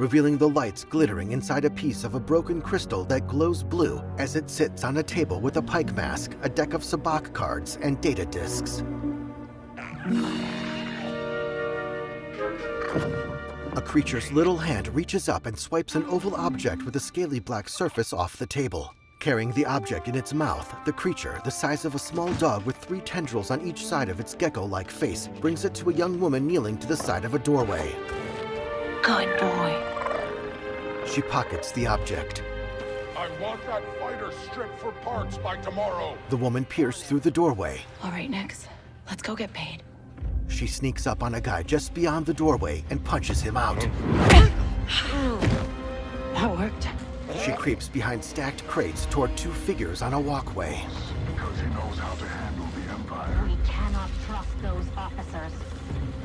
revealing the lights glittering inside a piece of a broken crystal that glows blue as it sits on a table with a pike mask, a deck of sabacc cards, and data disks. A creature's little hand reaches up and swipes an oval object with a scaly black surface off the table. Carrying the object in its mouth, the creature, the size of a small dog with 3 tendrils on each side of its gecko-like face, brings it to a young woman kneeling to the side of a doorway. Good boy. She pockets the object. I want that fighter strip for parts by tomorrow. The woman peers through the doorway. All right, Nix. Let's go get paid. She sneaks up on a guy just beyond the doorway and punches him out. That worked. She creeps behind stacked crates toward 2 figures on a walkway. Because he knows how to handle the Empire. We cannot trust those officers.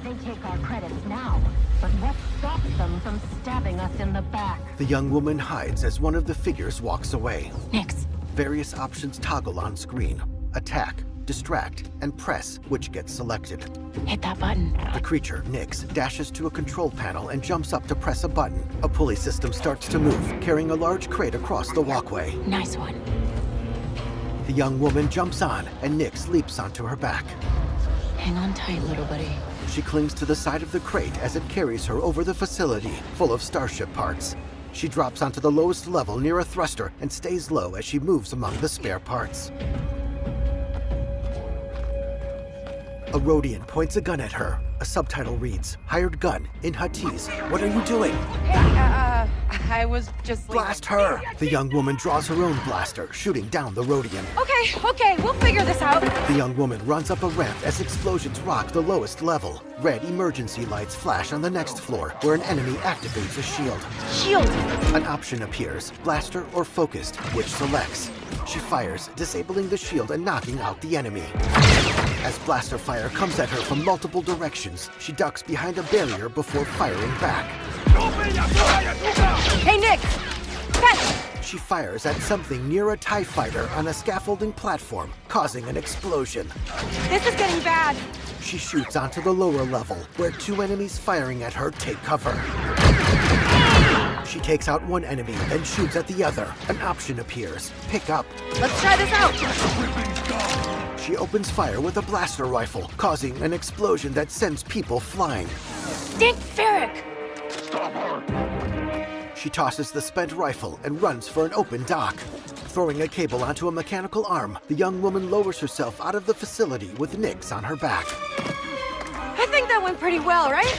They take our credits now, but what stops them from stabbing us in the back? The young woman hides as one of the figures walks away. Nix. Various options toggle on screen. Attack, distract, and press, which gets selected. Hit that button. The creature, Nix, dashes to a control panel and jumps up to press a button. A pulley system starts to move, carrying a large crate across the walkway. Nice one. The young woman jumps on, and Nix leaps onto her back. Hang on tight, little buddy. She clings to the side of the crate as it carries her over the facility, full of starship parts. She drops onto the lowest level near a thruster and stays low as she moves among the spare parts. A Rhodian points a gun at her. A subtitle reads, "Hired gun, in Huttese. What are you doing?" Hey, I was just like... Blast her! The young woman draws her own blaster, shooting down the Rhodian. Okay, we'll figure this out. The young woman runs up a ramp as explosions rock the lowest level. Red emergency lights flash on the next floor, where an enemy activates a shield. Shield! An option appears, blaster or focused, which selects. She fires, disabling the shield and knocking out the enemy. As blaster fire comes at her from multiple directions, she ducks behind a barrier before firing back. Hey, Nick! Catch! She fires at something near a TIE fighter on a scaffolding platform, causing an explosion. This is getting bad. She shoots onto the lower level, where 2 enemies firing at her take cover. She takes out one enemy, then shoots at the other. An option appears. Pick up. Let's try this out. She opens fire with a blaster rifle, causing an explosion that sends people flying. Dick Ferrick! Stop her! She tosses the spent rifle and runs for an open dock. Throwing a cable onto a mechanical arm, the young woman lowers herself out of the facility with Nix on her back. I think that went pretty well, right?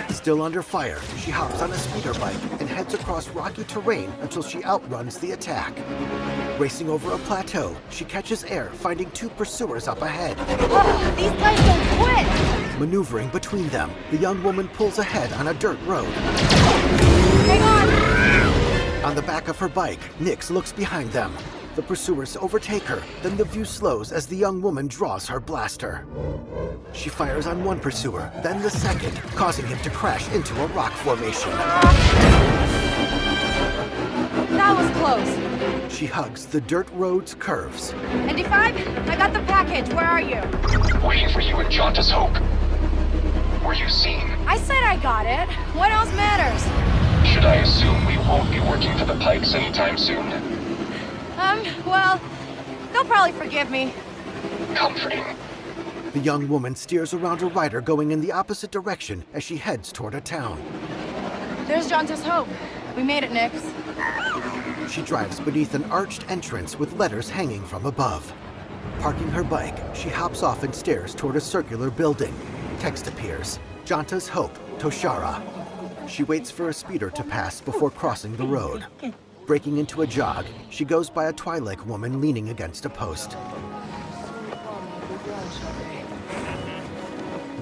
Still under fire, she hops on a speeder bike and heads across rocky terrain until she outruns the attack. Racing over a plateau, she catches air, finding 2 pursuers up ahead. These guys don't quit. Maneuvering between them, the young woman pulls ahead on a dirt road. Hang on! On the back of her bike, Nix looks behind them. The pursuers overtake her, then the view slows as the young woman draws her blaster. She fires on one pursuer, then the second, causing him to crash into a rock formation. That was close. She hugs the dirt road's curves. ND5, I got the package. Where are you? Waiting for you in Jaunta's Hope. Were you seen? I said I got it. What else matters? Should I assume we won't be working for the Pikes anytime soon? Well, they'll probably forgive me. Comforting. The young woman steers around a rider going in the opposite direction as she heads toward a town. There's Jaunta's Hope. We made it, Nix. She drives beneath an arched entrance with letters hanging from above. Parking her bike, she hops off and stares toward a circular building. Text appears, Jaunta's Hope, Toshara. She waits for a speeder to pass before crossing the road. Breaking into a jog, she goes by a Twi'lek woman leaning against a post.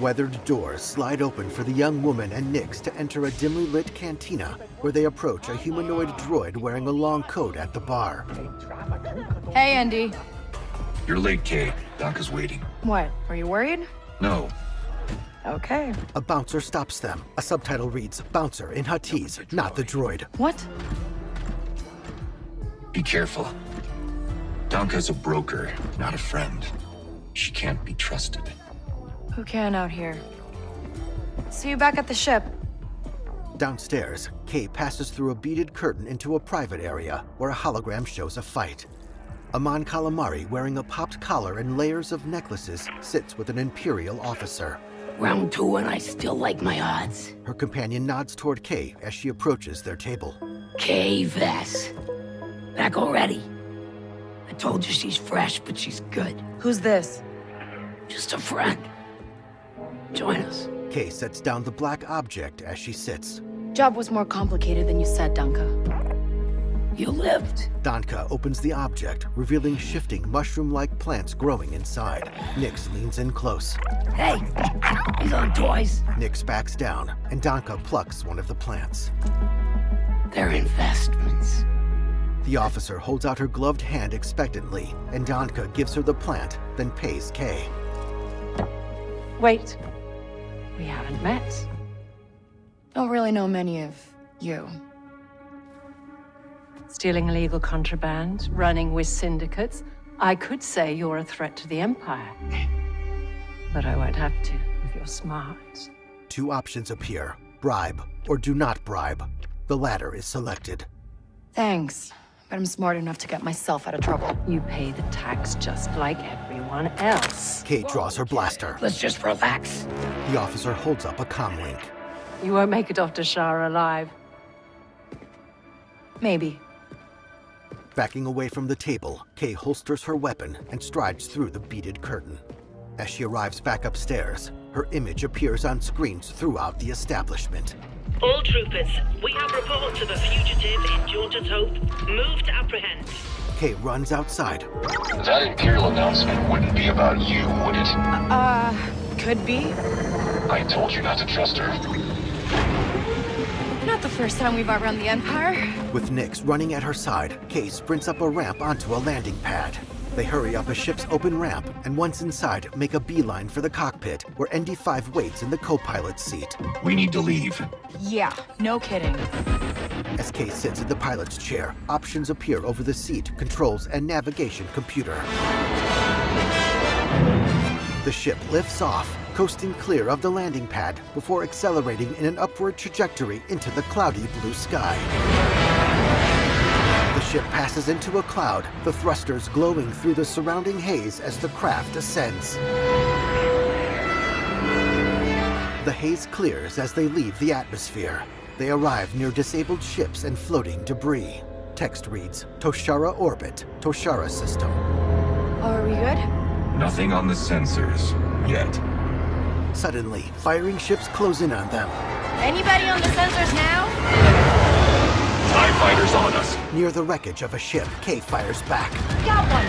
Weathered doors slide open for the young woman and Nix to enter a dimly lit cantina, where they approach a humanoid droid wearing a long coat at the bar. Hey, Andy. You're late, Kay. Doc is waiting. What? Are you worried? No. Okay. A bouncer stops them. A subtitle reads, Bouncer in Huttese, not the droid. What? Be careful. Donka's a broker, not a friend. She can't be trusted. Who can out here? See you back at the ship. Downstairs, Kay passes through a beaded curtain into a private area where a hologram shows a fight. Amon Calamari, wearing a popped collar and layers of necklaces, sits with an Imperial officer. Round 2 and I still like my odds. Her companion nods toward Kay as she approaches their table. Kay Vess. Back already? I told you she's fresh, but she's good. Who's this? Just a friend. Join us. Kay sets down the black object as she sits. Job was more complicated than you said, Danka. You lived. Danka opens the object, revealing shifting mushroom-like plants growing inside. Nyx leans in close. Hey, these aren't toys. Nyx backs down, and Danka plucks one of the plants. They're investments. The officer holds out her gloved hand expectantly, and Danka gives her the plant, then pays Kay. Wait. We haven't met. Don't really know many of you. Stealing illegal contraband, running with syndicates. I could say you're a threat to the Empire. But I won't have to, if you're smart. 2 options appear: bribe or do not bribe. The latter is selected. Thanks, but I'm smart enough to get myself out of trouble. You pay the tax just like everyone else. Kay draws her blaster. Let's just relax. The officer holds up a comlink. You won't make it off to Shara alive. Maybe. Backing away from the table, Kay holsters her weapon and strides through the beaded curtain. As she arrives back upstairs, her image appears on screens throughout the establishment. All troopers, we have reports of a fugitive in Jaunter's Hope. Move to apprehend. Kay runs outside. That Imperial announcement wouldn't be about you, would it? Could be. I told you not to trust her. Not the first time we've outrun the Empire. With Nyx running at her side, Kay sprints up a ramp onto a landing pad. They hurry up a ship's open ramp, and once inside, make a beeline for the cockpit, where ND5 waits in the co-pilot's seat. We need to leave. Yeah, no kidding. As Kay sits in the pilot's chair, options appear over the seat, controls, and navigation computer. The ship lifts off, coasting clear of the landing pad before accelerating in an upward trajectory into the cloudy blue sky. The ship passes into a cloud, the thrusters glowing through the surrounding haze as the craft ascends. The haze clears as they leave the atmosphere. They arrive near disabled ships and floating debris. Text reads, Toshara Orbit, Toshara System. Oh, are we good? Nothing on the sensors, yet. Suddenly, firing ships close in on them. Anybody on the sensors now? TIE fighters on us. Near the wreckage of a ship, Kay fires back. Got one.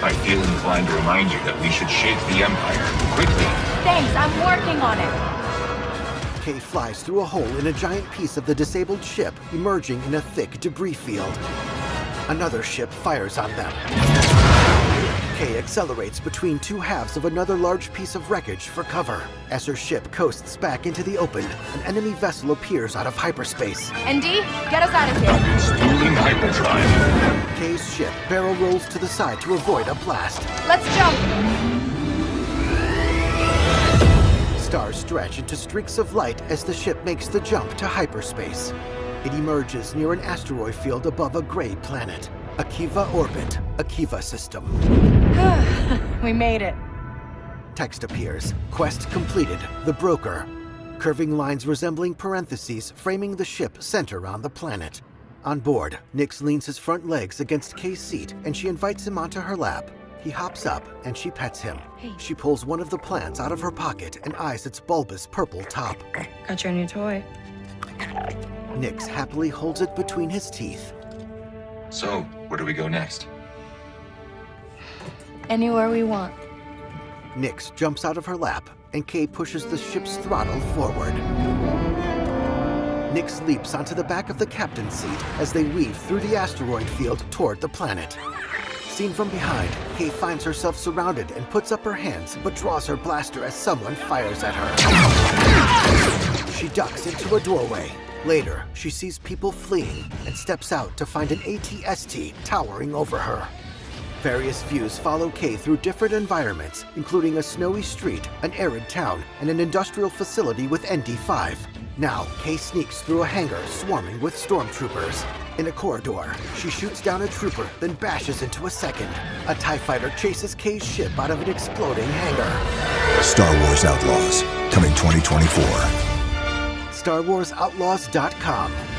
I feel inclined to remind you that we should shake the Empire, quickly. Thanks, I'm working on it. Kay flies through a hole in a giant piece of the disabled ship, emerging in a thick debris field. Another ship fires on them. Kay accelerates between 2 halves of another large piece of wreckage for cover. As her ship coasts back into the open, an enemy vessel appears out of hyperspace. ND, get us out of here. Spooling hyperdrive. Kay's ship barrel rolls to the side to avoid a blast. Let's jump. Stars stretch into streaks of light as the ship makes the jump to hyperspace. It emerges near an asteroid field above a gray planet. Akiva Orbit, Akiva System. We made it. Text appears. Quest completed. The Broker. Curving lines resembling parentheses framing the ship center on the planet. On board, Nyx leans his front legs against Kay's seat and she invites him onto her lap. He hops up and she pets him. Hey. She pulls one of the plants out of her pocket and eyes its bulbous purple top. Got your new toy. Nyx happily holds it between his teeth. So, where do we go next? Anywhere we want. Nyx jumps out of her lap, and Kay pushes the ship's throttle forward. Nyx leaps onto the back of the captain's seat as they weave through the asteroid field toward the planet. Seen from behind, Kay finds herself surrounded and puts up her hands, but draws her blaster as someone fires at her. She ducks into a doorway. Later, she sees people fleeing and steps out to find an AT-ST towering over her. Various views follow Kay through different environments, including a snowy street, an arid town, and an industrial facility with ND5. Now, Kay sneaks through a hangar swarming with stormtroopers. In a corridor, she shoots down a trooper, then bashes into a second. A TIE fighter chases Kay's ship out of an exploding hangar. Star Wars Outlaws, coming 2024. StarWarsOutlaws.com.